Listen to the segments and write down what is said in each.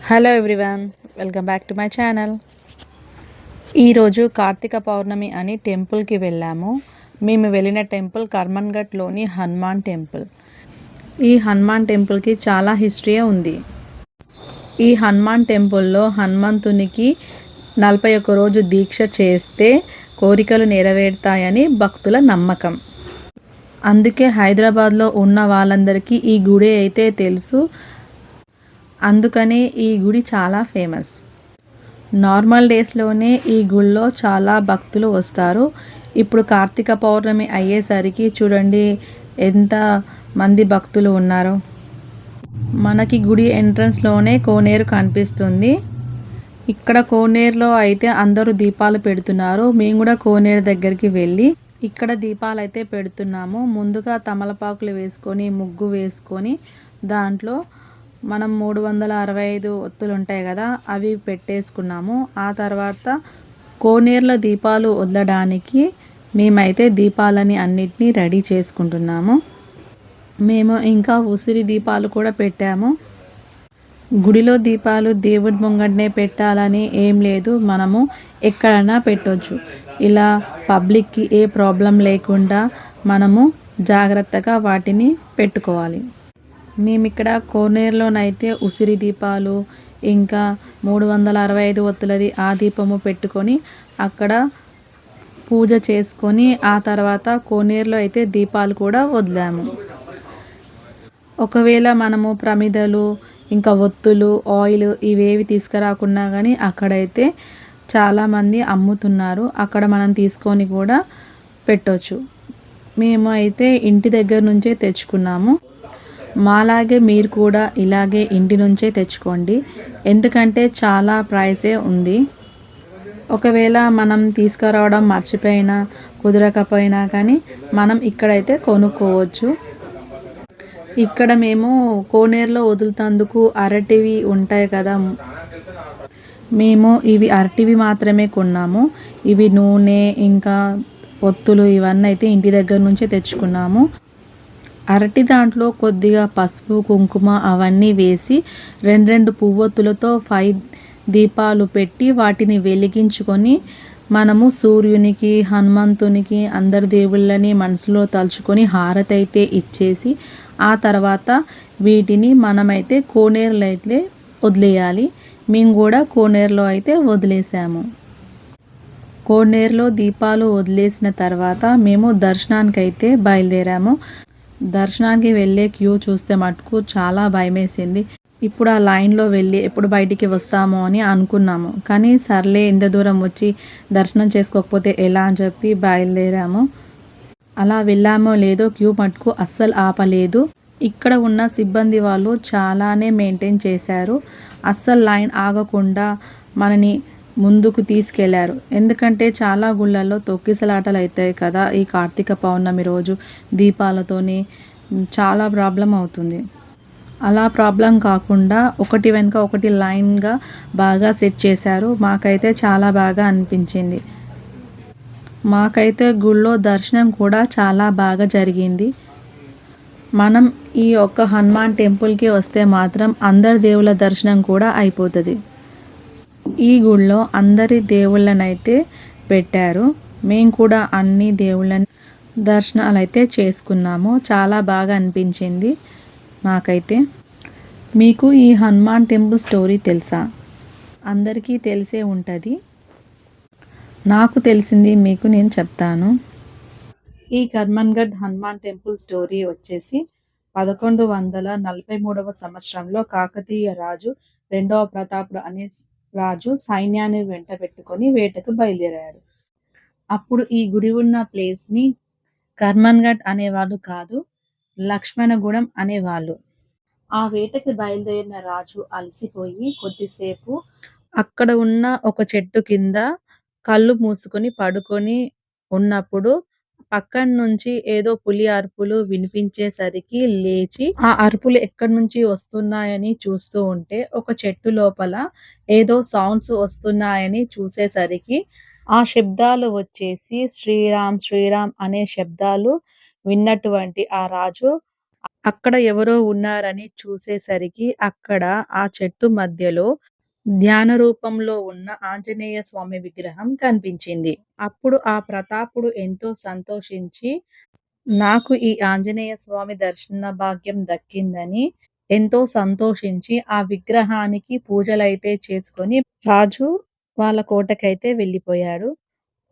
Hello everyone, welcome back to my channel. ఈరోజు కార్తీక పౌర్ణమి అని టెంపుల్కి వెళ్ళాము. మేము వెళ్ళిన టెంపుల్ కర్మన్ఘట్లోని హనుమాన్ టెంపుల్. ఈ హనుమాన్ టెంపుల్కి చాలా హిస్టరీ ఉంది. ఈ హనుమాన్ టెంపుల్లో హనుమంతునికి 41 రోజు దీక్ష చేస్తే కోరికలు నెరవేరుతాయని భక్తుల నమ్మకం. అందుకే హైదరాబాద్లో ఉన్న వాళ్ళందరికీ ఈ గుడి అయితే తెలుసు. అందుకనే ఈ గుడి చాలా ఫేమస్. నార్మల్ డేస్లోనే ఈ గుడిలో చాలా భక్తులు వస్తారు. ఇప్పుడు కార్తీక పౌర్ణమి అయ్యేసరికి చూడండి ఎంత మంది భక్తులు ఉన్నారు. మనకి గుడి ఎంట్రన్స్లోనే కోనేరు కనిపిస్తుంది. ఇక్కడ కోనేరులో అయితే అందరూ దీపాలు పెడుతున్నారు. మేము కూడా కోనేరు దగ్గరికి వెళ్ళి ఇక్కడ దీపాలు అయితే పెడుతున్నాము. ముందుగా తమలపాకులు వేసుకొని ముగ్గు వేసుకొని దాంట్లో మనం 365 ఒత్తులు ఉంటాయి కదా, అవి పెట్టేసుకున్నాము. ఆ తర్వాత కోనేరులో దీపాలు వదలడానికి మేమైతే దీపాలని అన్నిటినీ రెడీ చేసుకుంటున్నాము. మేము ఇంకా ఉసిరి దీపాలు కూడా పెట్టాము. గుడిలో దీపాలు దేవుడి ముంగటనే పెట్టాలని ఏం లేదు, మనము ఎక్కడైనా పెట్టవచ్చు. ఇలా పబ్లిక్కి ఏ ప్రాబ్లం లేకుండా మనము జాగ్రత్తగా వాటిని పెట్టుకోవాలి. మేము ఇక్కడ కోనేరులోనైతే ఉసిరి దీపాలు ఇంకా 365 ఒత్తులది ఆ దీపము పెట్టుకొని అక్కడ పూజ చేసుకొని ఆ తర్వాత కోనేరులో అయితే దీపాలు కూడా వదిలాము. ఒకవేళ మనము ప్రమిదలు ఇంకా ఒత్తులు ఆయిల్ ఇవేవి తీసుకురాకున్నా కానీ అక్కడైతే చాలామంది అమ్ముతున్నారు. అక్కడ మనం తీసుకొని కూడా పెట్టవచ్చు. మేము అయితే ఇంటి దగ్గర నుంచే తెచ్చుకున్నాము. మాలాగే మీరు కూడా ఇలాగే ఇంటి నుంచే తెచ్చుకోండి, ఎందుకంటే చాలా ప్రైసే ఉంది. ఒకవేళ మనం తీసుకురావడం మర్చిపోయినా కుదరకపోయినా కానీ మనం ఇక్కడైతే కొనుక్కోవచ్చు. ఇక్కడ మేము కోనేరులో వదులుతందుకు అరటివి ఉంటాయి కదా, మేము ఇవి అరటివి మాత్రమే కొన్నాము. ఇవి నూనె ఇంకా ఒత్తులు ఇవన్నీ అయితే ఇంటి దగ్గర నుంచే తెచ్చుకున్నాము. అరటి దాంట్లో కొద్దిగా పసుపు కుంకుమ అవన్నీ వేసి 2 పువ్వొత్తులతో 5 దీపాలు పెట్టి వాటిని వెలిగించుకొని మనము సూర్యునికి హనుమంతునికి అందరి దేవుళ్ళని మనసులో తలుచుకొని హారతి అయితే ఇచ్చేసి ఆ తర్వాత వీటిని మనమైతే కోనేరులో అయితే వదిలేయాలి. మేము కూడా కోనేరులో అయితే వదిలేసాము. కోనేరులో దీపాలు వదిలేసిన తర్వాత మేము దర్శనానికి అయితే బయలుదేరాము. దర్శనానికి వెళ్ళే క్యూ చూస్తే మటుకు చాలా భయమేసింది. ఇప్పుడు ఆ లైన్లో వెళ్ళి ఎప్పుడు బయటికి వస్తామో అని అనుకున్నాము. కానీ సర్లే ఇంత దూరం వచ్చి దర్శనం చేసుకోకపోతే ఎలా అని చెప్పి బయలుదేరాము. అలా వెళ్ళామో లేదో క్యూ మటుకు అస్సలు ఆపలేదు. ఇక్కడ ఉన్న సిబ్బంది వాళ్ళు చాలానే మెయింటైన్ చేశారు. అస్సలు లైన్ ఆగకుండా మనని ముందుకు తీసుకెళ్లారు. ఎందుకంటే చాలా గుళ్ళల్లో తొక్కిసలాటలు అవుతాయి కదా ఈ కార్తీక పౌర్ణమి రోజు దీపాలతోని చాలా ప్రాబ్లం అవుతుంది. అలా ప్రాబ్లం కాకుండా ఒకటి వెనుక ఒకటి లైన్గా బాగా సెట్ చేశారు. మాకైతే చాలా బాగా అనిపించింది. మాకైతే గుళ్ళో దర్శనం కూడా చాలా బాగా జరిగింది. మనం ఈ ఒక్క హనుమాన్ టెంపుల్కి వస్తే మాత్రం అందరి దేవుళ్ళ దర్శనం కూడా అయిపోతుంది. ఈ గుళ్ళో అందరి దేవుళ్ళనైతే పెట్టారు. మేము కూడా అన్ని దేవుళ్ళని దర్శనాలు అయితే చేసుకున్నాము. చాలా బాగా అనిపించింది మాకైతే. మీకు ఈ హనుమాన్ టెంపుల్ స్టోరీ తెలుసా? అందరికీ తెలిసే ఉంటుంది. నాకు తెలిసింది మీకు నేను చెప్తాను. ఈ కర్మన్ఘట్ హనుమాన్ టెంపుల్ స్టోరీ వచ్చేసి 1143వ సంవత్సరంలో కాకతీయ రాజు 2వ ప్రతాపుడు అనే రాజు సైన్యాన్ని వెంట పెట్టుకొని వేటకు బయలుదేరాడు. అప్పుడు ఈ గుడి ఉన్న ప్లేస్ని కర్మన్ఘట్ అనేవాళ్ళు కాదు, లక్ష్మణగూడెం అనేవాళ్ళు. ఆ వేటకి బయలుదేరిన రాజు అలసిపోయి కొద్దిసేపు అక్కడ ఉన్న ఒక చెట్టు కింద కళ్ళు మూసుకొని పడుకొని ఉన్నప్పుడు పక్కన నుంచి ఏదో పులి అరుపులు వినిపించేసరికి లేచి ఆ అరుపులు ఎక్కడి నుంచి వస్తున్నాయని చూస్తూ ఉంటే ఒక చెట్టు లోపల ఏదో సౌండ్స్ వస్తున్నాయని చూసేసరికి ఆ శబ్దాలు వచ్చేసి శ్రీరామ్ శ్రీరామ్ అనే శబ్దాలు విన్నటువంటి ఆ రాజు అక్కడ ఎవరో ఉన్నారని చూసేసరికి అక్కడ ఆ చెట్టు మధ్యలో ధ్యాన రూపంలో ఉన్న ఆంజనేయ స్వామి విగ్రహం కనిపించింది. అప్పుడు ఆ ప్రతాపుడు ఎంతో సంతోషించి, నాకు ఈ ఆంజనేయ స్వామి దర్శన భాగ్యం దక్కిందని ఎంతో సంతోషించి, ఆ విగ్రహానికి పూజలైతే చేసుకొని రాజు వాళ్ళ కోటకైతే వెళ్ళిపోయాడు.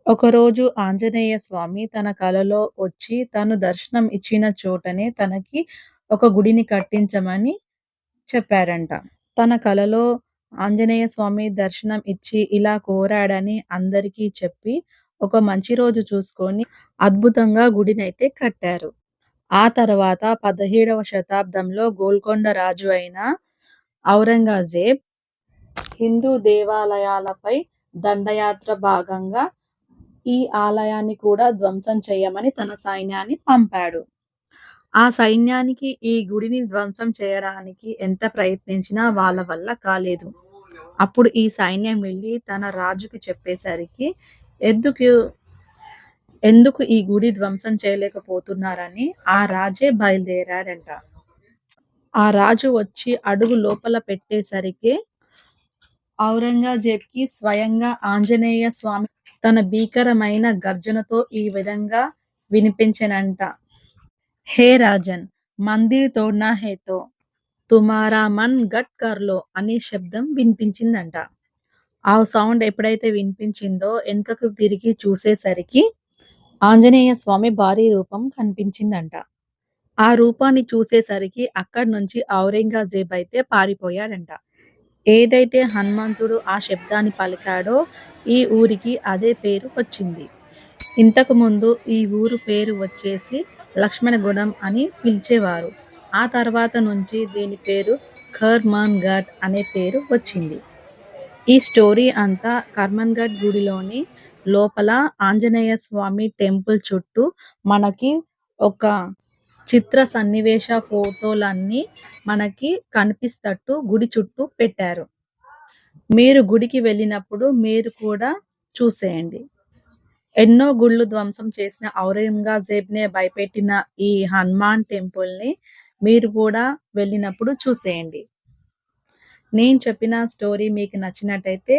ఒకరోజు ఆంజనేయ స్వామి తన కలలో వచ్చి తను దర్శనం ఇచ్చిన చోటనే తనకి ఒక గుడిని కట్టించమని చెప్పాడంట. తన కలలో ఆంజనేయ స్వామి దర్శనం ఇచ్చి ఇలా కోరాడని అందరికీ చెప్పి, ఒక మంచి రోజు చూసుకొని అద్భుతంగా గుడినైతే కట్టారు. ఆ తర్వాత 17వ శతాబ్దంలో గోల్కొండ రాజు అయిన ఔరంగజేబ్ హిందూ దేవాలయాలపై దండయాత్ర భాగంగా ఈ ఆలయాన్ని కూడా ధ్వంసం చేయమని తన సైన్యాన్ని పంపాడు. ఆ సైన్యానికి ఈ గుడిని ధ్వంసం చేయడానికి ఎంత ప్రయత్నించినా వాళ్ళ వల్ల కాలేదు. అప్పుడు ఈ సైన్యం వెళ్లి తన రాజుకి చెప్పేసరికి ఎందుకు ఎందుకు ఈ గుడి ధ్వంసం చేయలేకపోతున్నారని ఆ రాజే బయలుదేరాడంట. ఆ రాజు వచ్చి అడుగు లోపల పెట్టేసరికి ఔరంగజేబ్‌కి స్వయంగా ఆంజనేయ స్వామి తన భీకరమైన గర్జనతో ఈ విధంగా వినిపించెనంట. హే రాజన్! మందిర్ తోడ్నా హై తో తుమారా మన్ గట్ కర్‌లో అనే శబ్దం వినిపించిందంట. ఆ సౌండ్ ఎప్పుడైతే వినిపించిందో వెనుకకు తిరిగి చూసేసరికి ఆంజనేయ స్వామి భారీ రూపం కనిపించిందంట. ఆ రూపాన్ని చూసేసరికి అక్కడి నుంచి ఔరంగజేబ్ అయితే పారిపోయాడంట. ఏదైతే హనుమంతుడు ఆ శబ్దాన్ని పలికాడో ఈ ఊరికి అదే పేరు వచ్చింది. ఇంతకుముందు ఈ ఊరు పేరు వచ్చేసి లక్ష్మణగూడెం అని పిలిచేవారు. ఆ తర్వాత నుంచి దీని పేరు కర్మన్‌ఘాట్ అనే పేరు వచ్చింది. ఈ స్టోరీ అంతా కర్మన్‌ఘాట్ గుడిలోని లోపల ఆంజనేయ స్వామి టెంపుల్ చుట్టూ మనకి ఒక చిత్ర సన్నివేశ ఫోటోలన్నీ మనకి కనిపిస్తట్టు గుడి చుట్టూ పెట్టారు. మీరు గుడికి వెళ్ళినప్పుడు మీరు కూడా చూసేయండి. ఎన్నో గుళ్ళు ధ్వంసం చేసిన ఔరంగజేబ్‌నే భయపెట్టిన ఈ హనుమాన్ టెంపుల్‌ని మీరు కూడా వెళ్ళినప్పుడు చూసేయండి. నేను చెప్పిన స్టోరీ మీకు నచ్చినట్టయితే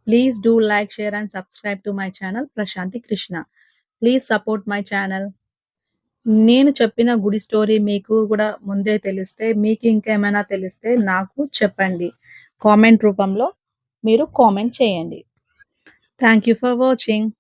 please do like, share and subscribe to my channel Prashanti Krishna. Please support my channel. నేను చెప్పిన గుడి స్టోరీ మీకు కూడా ముందే తెలిస్తే, మీకు ఇంకేమైనా తెలిస్తే నాకు చెప్పండి. కామెంట్ రూపంలో మీరు కామెంట్ చేయండి. Thank you for watching.